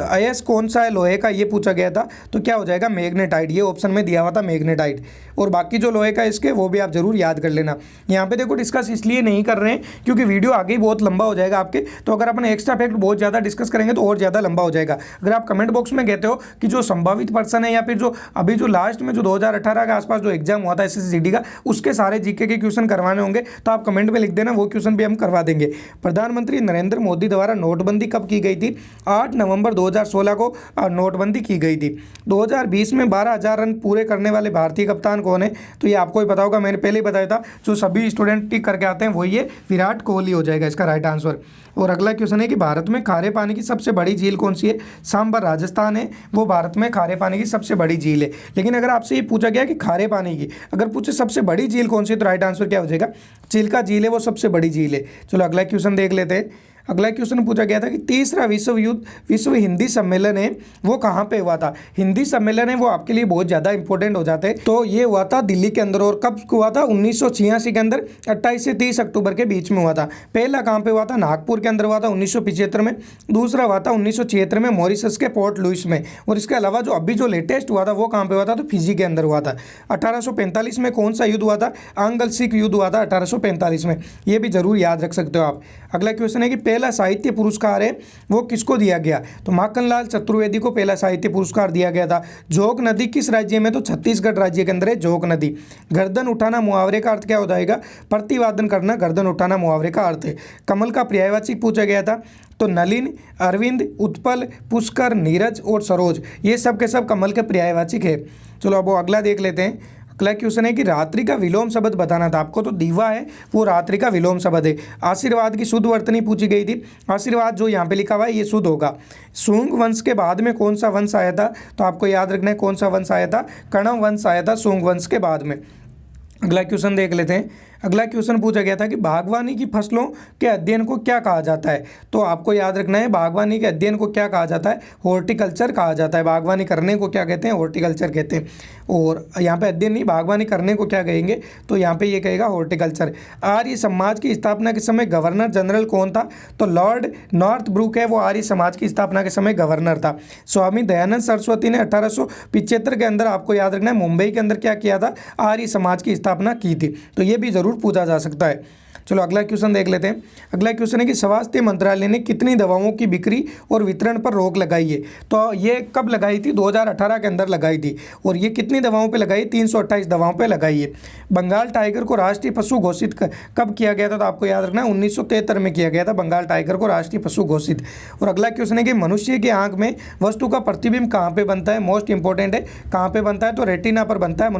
अयस्क कौन सा है लोहे का, ये पूछा गया था, तो क्या हो जाएगा मैग्नेटाइट, ये ऑप्शन में दिया हुआ था मैग्नेटाइट। और बाकी जो लोहे का इसके वो भी आप जरूर याद कर लेना। यहाँ पे देखो डिस्कस इसलिए नहीं कर रहे हैं क्योंकि वीडियो आगे ही बहुत लंबा हो जाएगा आपके, तो अगर अपन एक्स्ट्रा फैक्ट बहुत ज़्यादा डिस्कस करेंगे तो और ज़्यादा लंबा हो जाएगा। अगर आप कमेंट बॉक्स में कहते हो कि जो संभावित पर्सन है या फिर जो अभी जो लास्ट में जो 2018 के आसपास जो एग्जाम हुआ था SSCD का, उसके सारे जीके के क्वेश्चन करवाने होंगे, तो आप कमेंट में लिख देना, वो क्वेश्चन भी हम करवा देंगे। प्रधानमंत्री नरेंद्र मोदी द्वारा नोटबंदी कब की गई थी, 8 नवंबर 2016 को नोटबंदी की गई थी। 2020 में 12,000 रन पूरे करने वाले भारतीय कप्तान कौन है, तो ये आपको ही पता होगा, मैंने पहले ही बताया था। जो सभी स्टूडेंट टिक करके आते हैं वही ये विराट कोहली हो जाएगा इसका राइट आंसर। और अगला क्वेश्चन है कि भारत में खारे पानी की सबसे बड़ी झील कौन सी है, सांबर राजस्थान है वो भारत में खारे पानी की सबसे बड़ी झील है। लेकिन अगर आपसे ये पूछा गया कि खारे पानी की अगर पूछे सबसे बड़ी झील कौन सी है, तो राइट आंसर क्या हो जाएगा, चिल्का झील है वो सबसे बड़ी झील है। चलो अगला क्वेश्चन देख लेते हैं। अगला क्वेश्चन पूछा गया था कि तीसरा विश्व हिंदी सम्मेलन है वो कहाँ पे हुआ था। हिंदी सम्मेलन है वो आपके लिए बहुत ज़्यादा इंपॉर्टेंट हो जाते हैं। तो ये हुआ था दिल्ली के अंदर, और कब हुआ था 1986 के अंदर 28 से 30 अक्टूबर के बीच में हुआ था। पहला कहाँ पे हुआ था, नागपुर के अंदर हुआ था 1975 में। दूसरा हुआ था 1976 में मॉरिशस के पोर्ट लुइस में। और इसके अलावा जो अभी जो लेटेस्ट हुआ था वो कहाँ पे हुआ था, तो फिजी के अंदर हुआ था। 1845 में कौन सा युद्ध हुआ था, आंग्ल सिख युद्ध हुआ था 1845 में। ये भी जरूर याद रख सकते हो आप। अगला क्वेश्चन है कि पहला साहित्य पुरस्कार है वो किसको दिया गया, तो माखनलाल चतुर्वेदी को पहला साहित्य पुरस्कार दिया गया था। जोग नदी किस राज्य में, तो छत्तीसगढ़ राज्य के अंदर है जोग नदी। गर्दन उठाना मुहावरे का अर्थ क्या हो जाएगा, प्रतिवादन करना गर्दन उठाना मुहावरे का अर्थ है। कमल का पर्यायवाची पूछा गया था, तो नलिन, अरविंद, उत्पल, पुष्कर, नीरज और सरोज, ये सब के सब कमल के पर्यायवाचिक है। चलो अब वो अगला देख लेते हैं। अगला क्वेश्चन है कि रात्रि का विलोम शब्द बताना था आपको, तो दीवा है वो रात्रि का विलोम शब्द है। आशीर्वाद की शुद्ध वर्तनी पूछी गई थी। आशीर्वाद जो यहाँ पे लिखा हुआ है ये शुद्ध होगा। सूंग वंश के बाद में कौन सा वंश आया था, तो आपको याद रखना है कौन सा वंश आया था, कण्व वंश आया था सूंग वंश के बाद में। अगला क्वेश्चन देख लेते हैं। अगला क्वेश्चन पूछा गया था कि बागवानी की फसलों के अध्ययन को क्या कहा जाता है, तो आपको याद रखना है बागवानी के अध्ययन को क्या कहा जाता है, हॉर्टिकल्चर कहा जाता है। बागवानी करने को क्या कहते हैं, हॉर्टिकल्चर कहते हैं। और यहाँ पे अध्ययन नहीं, बागवानी करने को क्या कहेंगे, तो यहाँ पे ये कहेगा हॉर्टिकल्चर। आर्य समाज की स्थापना के समय गवर्नर जनरल कौन था, तो लॉर्ड नॉर्थब्रुक है वो आर्य समाज की स्थापना के समय गवर्नर था। स्वामी दयानंद सरस्वती ने 1875 के अंदर, आपको याद रखना है, मुंबई के अंदर क्या किया था, आर्य समाज की स्थापना की थी। तो ये भी जरूर पूछा जा सकता है। चलो अगला क्वेश्चन देख लेते हैं। अगला क्वेश्चन है कि स्वास्थ्य मंत्रालय ने कितनी दवाओं की बिक्री और वितरण पर रोक लगाई है, तो ये कब लगाई थी, 2018 के अंदर लगाई थी। और ये कितनी दवाओं पे लगाई, 328 दवाओं पे लगाई है। बंगाल टाइगर को राष्ट्रीय पशु घोषित कब किया गया था, तो आपको याद रखना है 1973 में किया गया था बंगाल टाइगर को राष्ट्रीय पशु घोषित। और अगला क्वेश्चन है कि मनुष्य की आंख में वस्तु का प्रतिबिंब कहाँ पे बनता है, मोस्ट इंपॉर्टेंट है, कहाँ पे बनता है, तो रेटिना पर बनता है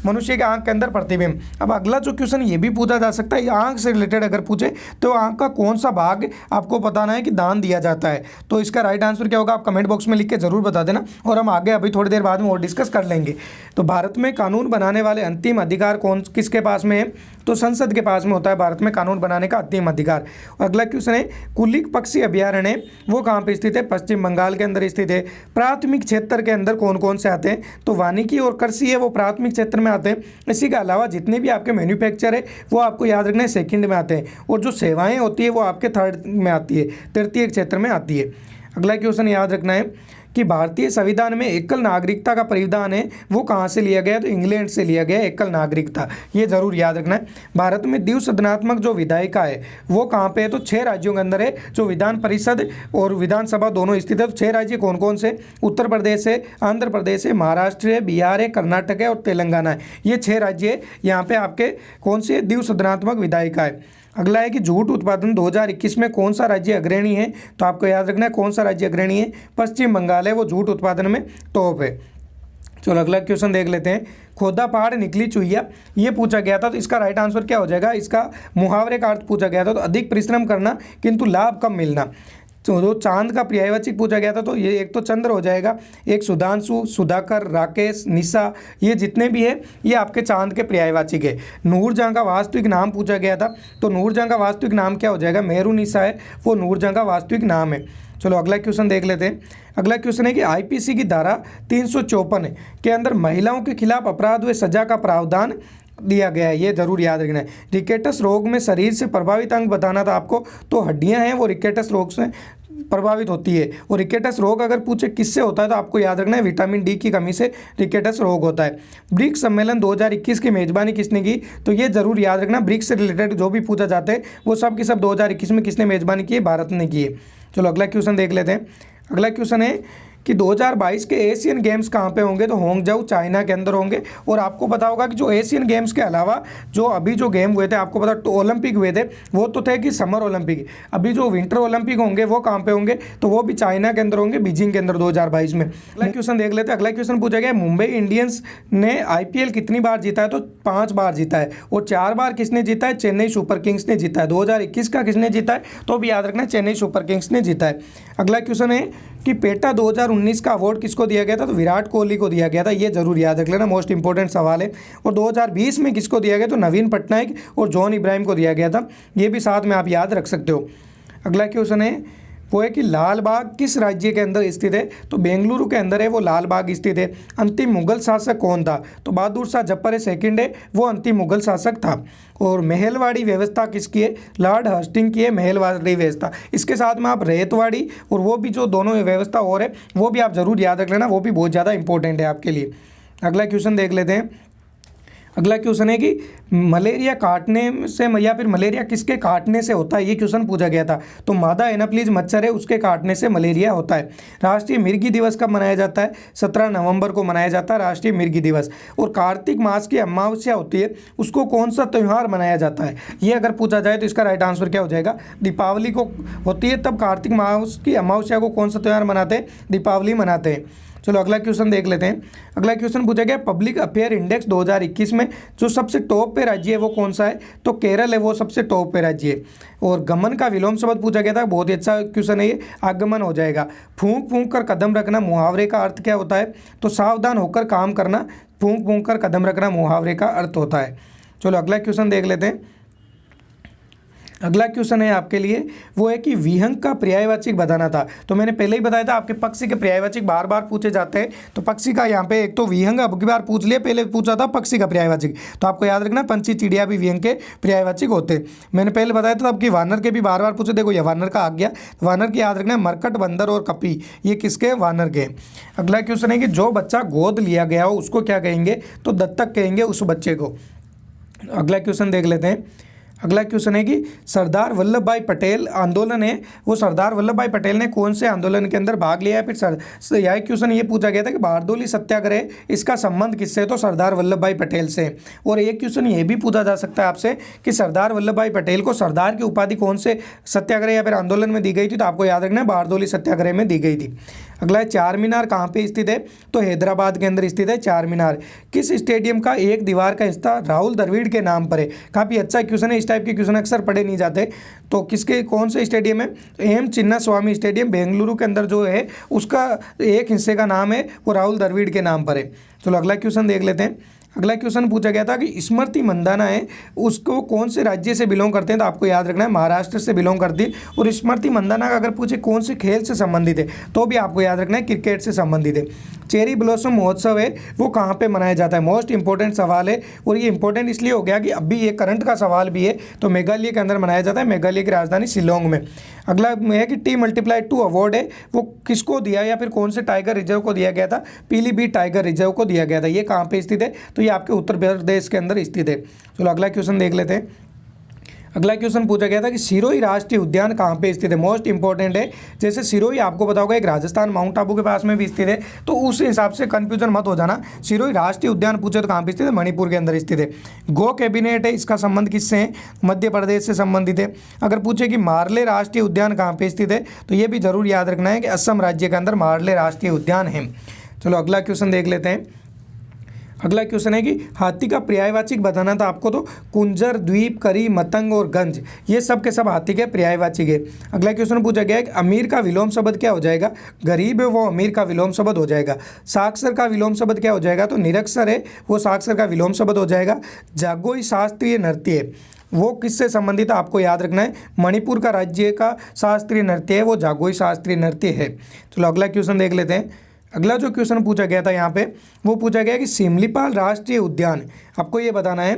मनुष्य के आंख के अंदर प्रतिबिंब। अब अगला जो क्वेश्चन ये भी पूछा जा सकता है, आंख से रिलेटेड अगर पूछे तो आंख का कौन सा भाग आपको बताना है कि दान दिया जाता है, तो इसका राइट आंसर क्या होगा, आप कमेंट बॉक्स में लिख के जरूर बता देना। और हम आगे अभी थोड़ी देर बाद में और डिस्कस कर लेंगे। तो भारत में कानून बनाने वाले अंतिम अधिकार किसके पास में है, तो संसद के पास में होता है भारत में कानून बनाने का अंतिम अधिकार। और अगला क्वेश्चन है कुलिक पक्षी अभ्यारण्य वो कहाँ पे स्थित है, पश्चिम बंगाल के अंदर स्थित है। प्राथमिक क्षेत्र के अंदर कौन कौन से आते हैं, तो वानिकी और कृषि है वो प्राथमिक क्षेत्र में आते हैं। इसी के अलावा जितने भी आपके मैन्युफैक्चर है वो आपको याद रखना है सेकंड में आते हैं। और जो सेवाएं होती है वो आपके थर्ड में आती है, तृतीय क्षेत्र में आती है। अगला क्वेश्चन याद रखना है कि भारतीय संविधान में एकल नागरिकता का प्रावधान है वो कहाँ से लिया गया, तो इंग्लैंड से लिया गया एकल नागरिकता, ये जरूर याद रखना है। भारत में द्विसदनात्मक जो विधायिका है वो कहाँ पे है, तो 6 राज्यों के अंदर है, जो विधान परिषद और विधानसभा दोनों स्थित है। तो 6 राज्य कौन कौन से, उत्तर प्रदेश है, आंध्र प्रदेश है, महाराष्ट्र है, बिहार है, कर्नाटक है और तेलंगाना है। ये 6 राज्य है, यहाँ पे आपके कौन से द्विसदनात्मक विधायिका है। अगला है कि जूट उत्पादन 2021 में कौन सा राज्य अग्रणी है, तो आपको याद रखना है कौन सा राज्य अग्रणी है, पश्चिम बंगाल है वो जूट उत्पादन में टॉप है। चलो अगला क्वेश्चन देख लेते हैं। खोदा पहाड़ निकली चुहिया ये पूछा गया था, तो इसका राइट आंसर क्या हो जाएगा, इसका मुहावरे का अर्थ पूछा गया था, तो अधिक परिश्रम करना किंतु लाभ कम मिलना। तो जो चांद का पर्यायवाचक पूछा गया था, तो ये एक तो चंद्र हो जाएगा, एक सुधांशु, सुधाकर, राकेश, निशा, ये जितने भी है ये आपके चांद के पर्यायवाचक है। नूरजहां का वास्तविक नाम पूछा गया था, तो नूरजहां का वास्तविक नाम क्या हो जाएगा, मेहरुनिसा है वो नूरजहां का वास्तविक नाम है। चलो अगला क्वेश्चन देख लेते हैं। अगला क्वेश्चन है कि आईपीसी की धारा 354 के अंदर महिलाओं के खिलाफ अपराध व सजा का प्रावधान दिया गया है, ये जरूर याद रखना है। रिकेटस रोग में शरीर से प्रभावित अंग बताना था आपको, तो हड्डियां हैं वो रिकेटस रोग से प्रभावित होती है। और रिकेटस रोग अगर पूछे किससे होता है, तो आपको याद रखना है विटामिन डी की कमी से रिकेटस रोग होता है। ब्रिक्स सम्मेलन 2021 की मेजबानी किसने की, तो ये जरूर याद रखना, ब्रिक्स से रिलेटेड जो भी पूछा जाता है वो सब के सब 2021 में किसने मेजबानी की है, भारत ने की है। चलो अगला क्वेश्चन देख लेते हैं। अगला क्वेश्चन है कि 2022 के एशियन गेम्स कहाँ पे होंगे, तो होंगजाऊ चाइना के अंदर होंगे। और आपको पता होगा कि जो एशियन गेम्स के अलावा जो अभी जो गेम हुए थे, आपको पता तो ओलंपिक हुए थे, वो तो थे कि समर ओलंपिक। अभी जो विंटर ओलंपिक होंगे वो कहाँ पे होंगे, तो वो भी चाइना के अंदर होंगे, बीजिंग के अंदर 2022 में। अगला क्वेश्चन देख लेते हैं। अगला क्वेश्चन पूछा गया मुंबई इंडियंस ने IPL कितनी बार जीता है, तो 5 बार जीता है। और 4 बार किसने जीता है, चेन्नई सुपर किंग्स ने जीता है। 2021 का किसने जीता है, तो भी याद रखना चेन्नई सुपर किंग्स ने जीता है। अगला क्वेश्चन है कि पेटा 2019 का अवार्ड किसको दिया गया था, तो विराट कोहली को दिया गया था, ये जरूर याद रख लेना, मोस्ट इंपॉर्टेंट सवाल है। और 2020 में किसको दिया गया, तो नवीन पटनायक और जॉन इब्राहिम को दिया गया था, ये भी साथ में आप याद रख सकते हो। अगला क्वेश्चन है वो है कि लाल बाग किस राज्य के अंदर स्थित है, तो बेंगलुरु के अंदर है वो लाल बाग स्थित है। अंतिम मुगल शासक कौन था, तो बहादुर शाह जफर सेकंड है वो अंतिम मुगल शासक था। और महलवाड़ी व्यवस्था किसकी है, लॉर्ड हस्टिंग की है महलवाड़ी व्यवस्था। इसके साथ में आप रैयतवाड़ी और वो भी जो दोनों व्यवस्था और है वो भी आप जरूर याद रख लेना, वो भी बहुत ज़्यादा इंपॉर्टेंट है आपके लिए। अगला क्वेश्चन देख लेते हैं। अगला क्वेश्चन है कि मलेरिया काटने से या फिर मलेरिया किसके काटने से होता है, ये क्वेश्चन पूछा गया था। तो मादा एनाप्लिज मच्छर है उसके काटने से मलेरिया होता है। राष्ट्रीय मिर्गी दिवस कब मनाया जाता है, 17 नवंबर को मनाया जाता है राष्ट्रीय मिर्गी दिवस। और कार्तिक मास की अमावस्या होती है उसको कौन सा त्यौहार मनाया जाता है, ये अगर पूछा जाए तो इसका राइट आंसर क्या हो जाएगा, दीपावली को होती है। तब कार्तिक मास की अमावस्या को कौन सा त्यौहार मनाते हैं, दीपावली मनाते हैं। चलो अगला क्वेश्चन देख लेते हैं। अगला क्वेश्चन पूछा गया पब्लिक अफेयर इंडेक्स 2021 में जो सबसे टॉप पे राज्य है वो कौन सा है, तो केरल है वो सबसे टॉप पे राज्य है। और गमन का विलोम शब्द पूछा गया था, बहुत ही अच्छा क्वेश्चन है ये, आगमन हो जाएगा। फूंक फूंक कर कदम रखना मुहावरे का अर्थ क्या होता है, तो सावधान होकर काम करना, फूंक फूंक कर कदम रखना मुहावरे का अर्थ होता है। चलो अगला क्वेश्चन देख लेते हैं। अगला क्वेश्चन है आपके लिए वो है कि विहंग का पर्यायवाची बताना था। तो मैंने पहले ही बताया था आपके पक्षी के पर्यायवाची बार बार पूछे जाते हैं। तो पक्षी का यहाँ पे एक तो विहंग अब की बार पूछ लिया, पहले पूछा था पक्षी का पर्यायवाची। तो आपको याद रखना पंछी चिड़िया भी विहंग के पर्यायवाची होते। मैंने पहले बताया था आपकी वानर के भी बार बार पूछे, देखो ये वानर का आ गया। वानर की याद रखना मरकट, बंदर और कपी, ये किसके, वानर के। अगला क्वेश्चन है कि जो बच्चा गोद लिया गया हो उसको क्या कहेंगे, तो दत्तक कहेंगे उस बच्चे को। अगला क्वेश्चन देख लेते हैं। अगला क्वेश्चन है कि सरदार वल्लभ भाई पटेल आंदोलन है वो सरदार वल्लभ भाई पटेल ने कौन से आंदोलन के अंदर भाग लिया है। फिर यह क्वेश्चन ये पूछा गया था कि बारडोली सत्याग्रह इसका संबंध किससे है, तो सरदार वल्लभ भाई पटेल से। और एक क्वेश्चन ये भी पूछा जा सकता है आपसे कि सरदार वल्लभ भाई पटेल को सरदार की उपाधि कौन से सत्याग्रह या फिर आंदोलन में दी गई थी, तो आपको याद रखना है बारडोली सत्याग्रह में दी गई थी। अगला है चार मीनार कहाँ पे स्थित है, तो हैदराबाद के अंदर स्थित है चार मीनार। किस स्टेडियम का एक दीवार का हिस्सा राहुल द्रविड़ के नाम पर है, काफ़ी अच्छा क्वेश्चन है, इस टाइप के क्वेश्चन अक्सर पढ़े नहीं जाते। तो किसके कौन से स्टेडियम है, एम चिन्ना स्वामी स्टेडियम बेंगलुरु के अंदर जो है उसका एक हिस्से का नाम है वो राहुल द्रविड़ के नाम पर है। चलो अगला क्वेश्चन देख लेते हैं। अगला क्वेश्चन पूछा गया था कि स्मृति मंदाना है उसको कौन से राज्य से बिलोंग करते हैं, तो आपको याद रखना है महाराष्ट्र से बिलोंग करती है। और स्मृति मंदाना का अगर पूछे कौन से खेल से संबंधित है तो भी आपको याद रखना है क्रिकेट से संबंधित है। चेरी ब्लॉसम महोत्सव है वो कहाँ पे मनाया जाता है, मोस्ट इंपॉर्टेंट सवाल है। और ये इंपॉर्टेंट इसलिए हो गया कि अभी ये करंट का सवाल भी है। तो मेघालय के अंदर मनाया जाता है, मेघालय की राजधानी शिलोंग में। अगला है कि T+2 अवार्ड है वो किसको दिया या फिर कौन से टाइगर रिजर्व को दिया गया था, पीलीभीत टाइगर रिजर्व को दिया गया था। ये कहाँ पे स्थित है, तो ये आपके उत्तर प्रदेश के अंदर स्थित है। चलो अगला क्वेश्चन देख लेते हैं। अगला क्वेश्चन पूछा गया था कि सिरोही राष्ट्रीय उद्यान कहाँ पे स्थित है, मोस्ट इंपॉर्टेंट है। जैसे सिरोही आपको पता होगा एक राजस्थान माउंट आबू के पास में भी स्थित है, तो उस हिसाब से कंफ्यूजन मत हो जाना। सिरोही राष्ट्रीय उद्यान पूछे तो कहाँ पे स्थित है, मणिपुर के अंदर स्थित है। गो कैबिनेट है इसका संबंध किससे है, मध्य प्रदेश से संबंधित है। अगर पूछे कि मार्ले राष्ट्रीय उद्यान कहाँ पे स्थित है, तो ये भी जरूर याद रखना है कि असम राज्य के अंदर मार्ले राष्ट्रीय उद्यान है। चलो अगला क्वेश्चन देख लेते हैं। अगला क्वेश्चन है कि हाथी का पर्यायवाची बताना था आपको, तो कुंजर, द्वीप, करी, मतंग और गंज ये सब के सब हाथी के पर्यायवाची है। अगला क्वेश्चन पूछा गया है कि अमीर का विलोम शब्द क्या हो जाएगा, गरीब है वो अमीर का विलोम शब्द हो जाएगा। साक्षर का विलोम शब्द क्या हो जाएगा, तो निरक्षर है वो साक्षर का विलोम शब्द हो जाएगा। जागोई शास्त्रीय नृत्य है वो किससे संबंधित है, आपको याद रखना है मणिपुर का राज्य का शास्त्रीय नृत्य है वो जागोई शास्त्रीय नृत्य है। चलो अगला क्वेश्चन देख लेते हैं। अगला जो क्वेश्चन पूछा गया था यहाँ पे वो पूछा गया कि सिमलीपाल राष्ट्रीय उद्यान, आपको ये बताना है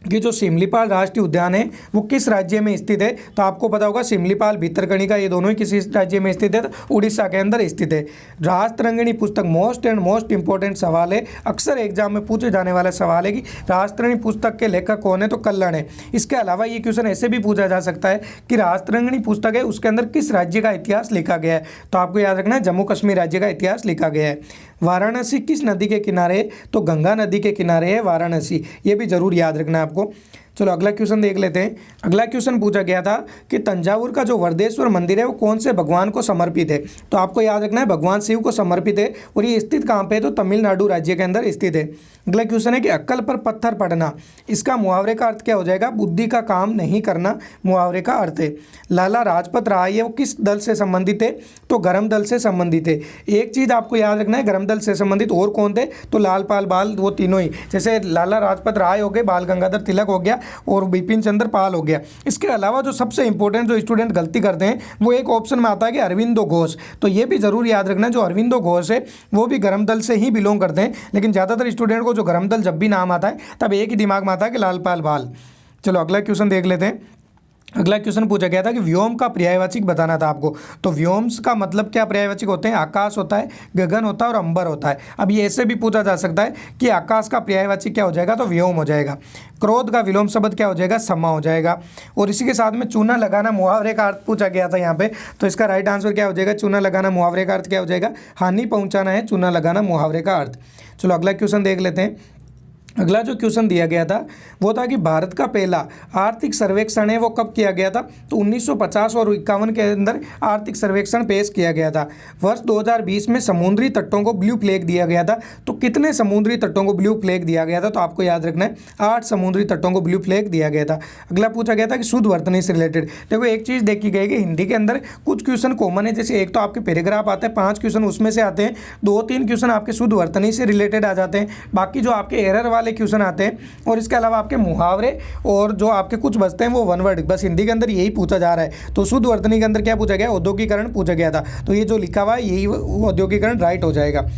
कि जो सिमलीपाल राष्ट्रीय उद्यान है वो किस राज्य में स्थित है। तो आपको पता होगा सिमलीपाल, भितरकनिका ये दोनों ही किस राज्य में स्थित है, तो उड़ीसा के अंदर स्थित है। राजतरंगिणी पुस्तक मोस्ट इंपॉर्टेंट सवाल है, अक्सर एग्जाम में पूछे जाने वाला सवाल है कि राजतरंगिणी पुस्तक के लेखक कौन है, तो कल्हण है। इसके अलावा ये क्वेश्चन ऐसे भी पूछा जा सकता है कि राजतरंगिणी पुस्तक है उसके अंदर किस राज्य का इतिहास लिखा गया है, तो आपको याद रखना है जम्मू कश्मीर राज्य का इतिहास लिखा गया है। वाराणसी किस नदी के किनारे है, तो गंगा नदी के किनारे है वाराणसी, ये भी जरूर याद रखना है आपको। चलो अगला क्वेश्चन देख लेते हैं। अगला क्वेश्चन पूछा गया था कि तंजावुर का जो वरदेश्वर मंदिर है वो कौन से भगवान को समर्पित है। तो आपको याद रखना है भगवान शिव को समर्पित है और ये स्थित कहाँ पे है, तो तमिलनाडु राज्य के अंदर स्थित है। अगला क्वेश्चन है कि अक्कल पर पत्थर पड़ना, इसका मुहावरे का अर्थ क्या हो जाएगा। बुद्धि का काम नहीं करना मुहावरे का अर्थ है। लाला लाजपत राय है वो किस दल से संबंधित है, तो गरम दल से संबंधित है। एक चीज़ आपको याद रखना है, गरम दल से संबंधित और कौन थे, तो लाल पाल बाल, वो तीनों ही, जैसे लाला लाजपत राय हो गए, बाल गंगाधर तिलक हो गया और बिपिन चंद्र पाल हो गया। इसके अलावा जो सबसे इंपॉर्टेंट जो स्टूडेंट गलती करते हैं वो एक ऑप्शन में आता है कि अरविंदो घोष। तो ये भी जरूर याद रखना, जो अरविंदो घोष है वो भी गरम दल से ही बिलोंग करते हैं, लेकिन ज़्यादातर स्टूडेंट को जो गरम दल जब भी नाम आता है तब एक ही दिमाग में आता है कि लाल पाल बाल। चलो अगला क्वेश्चन देख लेते हैं। अगला क्वेश्चन पूछा गया था कि व्योम का पर्यायवाची बताना था आपको। तो व्योम्स का मतलब क्या पर्यायवाची होते हैं, आकाश होता है, गगन होता है और अंबर होता है। अब ये ऐसे भी पूछा जा सकता है कि आकाश का पर्यायवाची क्या हो जाएगा, तो व्योम हो जाएगा। क्रोध का विलोम शब्द क्या हो जाएगा, समा हो जाएगा। और इसी के साथ में चूना लगाना मुहावरे का अर्थ पूछा गया था यहाँ पे, तो इसका राइट आंसर क्या हो जाएगा, चूना लगाना मुहावरे का अर्थ क्या हो जाएगा, हानि पहुँचाना है चूना लगाना मुहावरे का अर्थ। चलो अगला क्वेश्चन देख लेते हैं। अगला जो क्वेश्चन दिया गया था वो था कि भारत का पहला आर्थिक सर्वेक्षण है वो कब किया गया था। तो 1950 और 51 के अंदर आर्थिक सर्वेक्षण पेश किया गया था। वर्ष 2020 में समुद्री तटों को ब्लू फ्लैग दिया गया था। तो कितने समुद्री तटों को ब्लू फ्लैग दिया गया था, तो आपको याद रखना है 8 समुद्री तटों को ब्लू फ्लैग दिया गया था। अगला पूछा गया था कि शुद्ध वर्तनी से रिलेटेड। देखो एक चीज़ देखी गई कि हिंदी के अंदर कुछ क्वेश्चन कॉमन है, जैसे एक तो आपके पैराग्राफ आते हैं, 5 क्वेश्चन उसमें से आते हैं, 2-3 क्वेश्चन आपके शुद्ध वर्तनी से रिलेटेड आ जाते हैं, बाकी जो आपके एरर वाले क्वेश्चन आते हैं और इसके अलावा आपके मुहावरे और जो आपके कुछ बचते हैं वो वन वर्ड, बस हिंदी के अंदर यही पूछा जा रहा है। तो शुद्ध वर्तनी के अंदर क्या पूछा गया, औद्योगिकरण पूछा गया था। तो ये जो लिखा हुआ है यही औद्योगिकरण राइट हो जाएगा।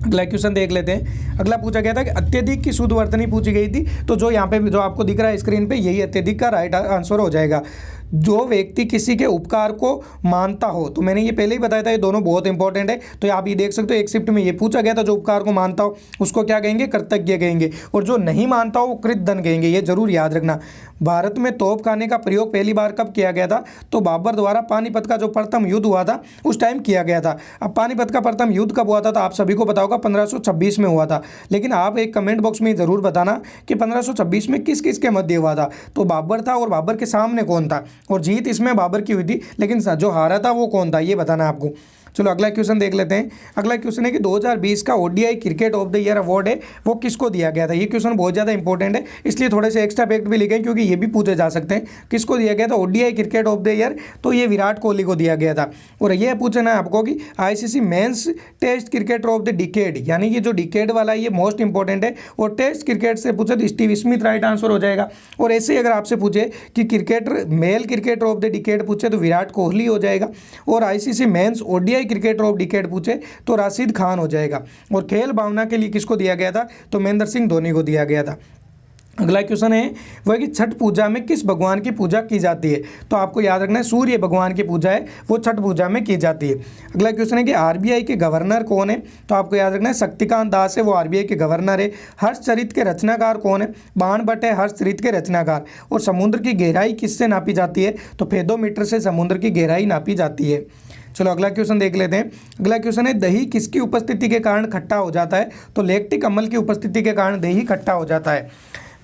अगला क्वेश्चन देख लेते हैं। अगला पूछा गया था कि अत्यधिक की शुद्ध वर्तनी पूछी गई थी। तो जो यहाँ पे जो आपको दिख रहा है स्क्रीन पे, यही अत्यधिक का राइट आंसर हो जाएगा। जो व्यक्ति किसी के उपकार को मानता हो, तो मैंने ये पहले ही बताया था, ये दोनों बहुत इंपॉर्टेंट है। तो आप ये देख सकते हो एक शिफ्ट में ये पूछा गया था, जो उपकार को मानता हो उसको क्या कहेंगे, कृतज्ञ कहेंगे, और जो नहीं मानता हो वो कृतधन कहेंगे। ये जरूर याद रखना। भारत में तोप खाने का प्रयोग पहली बार कब किया गया था, तो बाबर द्वारा पानीपत का जो प्रथम युद्ध हुआ था उस टाइम किया गया था। अब पानीपत का प्रथम युद्ध कब हुआ था, तो आप सभी को पता होगा 1526 में हुआ था। लेकिन आप एक कमेंट बॉक्स में जरूर बताना कि 1526 में किस किस के मध्य हुआ था। तो बाबर था और बाबर के सामने कौन था, और जीत इसमें बाबर की हुई थी, लेकिन जो हारा था वो कौन था, ये बताना आपको। चलो अगला क्वेश्चन देख लेते हैं। अगला क्वेश्चन है कि 2020 का ODI cricket of the year award है वो किसको दिया गया था। ये क्वेश्चन बहुत ज़्यादा इंपॉर्टेंट है, इसलिए थोड़े से एक्स्ट्रा फैक्ट भी लिखे क्योंकि ये भी पूछे जा सकते हैं। किसको दिया गया था ODI cricket of the year, तो ये विराट कोहली को दिया गया था। और ये पूछना है आपको कि ICC men's test cricketer of the decade, यानी ये जो डिकेड वाला है ये मोस्ट इंपॉर्टेंट है। और टेस्ट क्रिकेट से पूछे तो स्टीव स्मिथ राइट आंसर हो जाएगा। और ऐसे ही अगर आपसे पूछे कि cricketer male cricketer of the decade पूछे तो विराट कोहली हो जाएगा। और ICC men's ODI cricketer of decade पूछे तो राशिद खान हो जाएगा। और खेल भावना के लिए किसको दिया गया था, तो महेंद्र सिंह धोनी को दिया गया था। अगला क्वेश्चन है वह कि छठ पूजा में किस भगवान की पूजा की जाती है। तो आपको याद रखना है सूर्य भगवान की पूजा है वो छठ पूजा में की जाती है। अगला क्वेश्चन है कि आरबीआई के गवर्नर कौन है, तो आपको याद रखना है शक्तिकांत दास है वो आरबीआई के गवर्नर है। हर्षचरित के रचनाकार कौन है, बाणभट्ट है हर्षचरित के रचनाकार। और समुद्र की गहराई किससे नापी जाती है, तो फेदोमीटर से समुद्र की गहराई नापी जाती है। चलो अगला क्वेश्चन देख लेते हैं। अगला क्वेश्चन है दही किसकी उपस्थिति के कारण खट्टा हो जाता है, तो लैक्टिक अम्ल की उपस्थिति के कारण दही खट्टा हो जाता है।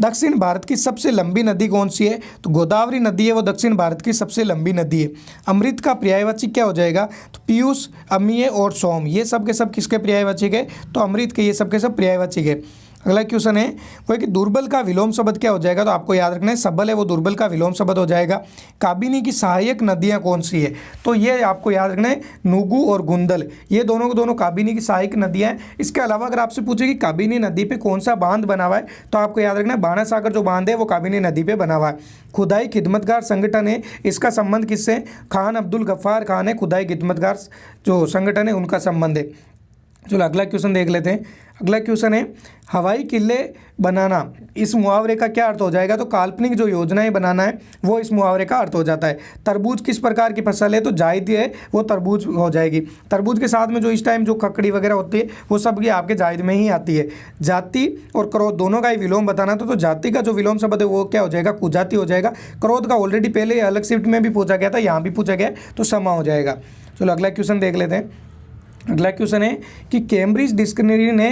दक्षिण भारत की सबसे लंबी नदी कौन सी है, तो गोदावरी नदी है वो दक्षिण भारत की सबसे लंबी नदी है। अमृत का पर्यायवाची क्या हो जाएगा, तो पीयूष, अमीय और सोम, ये सब के सब किसके पर्यायवाची है, तो अमृत के ये सब के सब पर्यायवाची है। अगला क्वेश्चन है वो है कि दुर्बल का विलोम शब्द क्या हो जाएगा, तो आपको याद रखना है सबल है वो दुर्बल का विलोम शब्द हो जाएगा। काबिनी की सहायक नदियां कौन सी है, तो ये आपको याद रखना है नुगु और गुंदल, ये दोनों को दोनों काबिनी की सहायक नदियां हैं। इसके अलावा अगर आपसे पूछे कि काबिनी नदी पे कौन सा बांध बना हुआ है, तो आपको याद रखना है बाणा सागर जो बांध है वो काबिनी नदी पे बना हुआ है। खुदाई खिदमतगार संगठन है, इसका संबंध किससे, खान अब्दुल गफ्फार खान है खुदाई खिदमतगार जो संगठन है उनका संबंध है। चलो अगला क्वेश्चन देख लेते हैं। अगला क्वेश्चन है हवाई किले बनाना, इस मुहावरे का क्या अर्थ हो जाएगा, तो काल्पनिक जो योजनाएं बनाना है वो इस मुहावरे का अर्थ हो जाता है। तरबूज किस प्रकार की फसल है, तो जायद है वो तरबूज हो जाएगी। तरबूज के साथ में जो इस टाइम जो ककड़ी वगैरह होती है वो सब ये आपके जायद में ही आती है। जाति और क्रोध दोनों का ही विलोम बताना तो जाति का जो विलोम शब्द है वो क्या हो जाएगा, कुजाति हो जाएगा। क्रोध का ऑलरेडी पहले अलग शिफ्ट में भी पूछा गया था, यहाँ भी पूछा गया तो समा हो जाएगा। चलो अगला क्वेश्चन देख लेते हैं। अगला क्वेश्चन है कि कैम्ब्रिज डिक्शनरी ने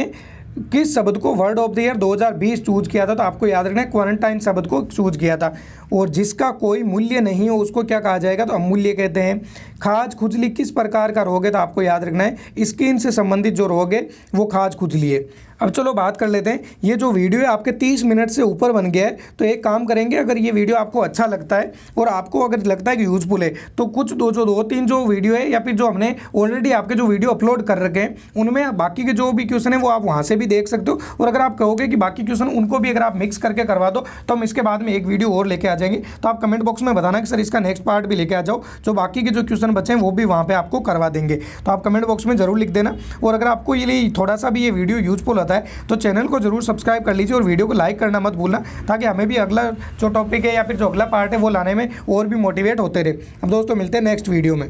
किस शब्द को word of the year 2020 choose किया था? तो आपको याद रखना है क्वारंटाइन शब्द को चूज किया था। और जिसका कोई मूल्य नहीं हो उसको क्या कहा जाएगा? तो अमूल्य कहते हैं। खाज खुजली किस प्रकार का रोग है? तो आपको याद रखना है स्किन से संबंधित जो रोग है वो खाज खुजली है। अब चलो बात कर लेते हैं, ये जो वीडियो है आपके 30 मिनट से ऊपर बन गया है, तो एक काम करेंगे, अगर ये वीडियो आपको अच्छा लगता है और आपको अगर लगता है कि यूजफुल है तो कुछ दो तीन जो वीडियो है या फिर जो हमने ऑलरेडी आपके जो वीडियो अपलोड कर रखे हैं उनमें बाकी के जो भी क्वेश्चन है वो आप वहाँ से भी देख सकते हो। और अगर आप कहोगे कि बाकी क्वेश्चन उनको भी अगर आप मिक्स करके करवा दो तो हम इसके बाद में एक वीडियो और लेके आ जाएंगे। तो आप कमेंट बॉक्स में बताना कि सर इसका नेक्स्ट पार्ट भी लेके आ जाओ, जो बाकी के जो क्वेश्चन बचे हैं वो भी वहाँ पर आपको करवा देंगे। तो आप कमेंट बॉक्स में जरूर लिख देना। और अगर आपको ये थोड़ा सा भी ये वीडियो यूजफुल होता है तो चैनल को जरूर सब्सक्राइब कर लीजिए और वीडियो को लाइक करना मत भूलना, ताकि हमें भी अगला जो टॉपिक है या फिर जो अगला पार्ट है वो लाने में और भी मोटिवेट होते रहे। अब दोस्तों मिलते हैं नेक्स्ट वीडियो में।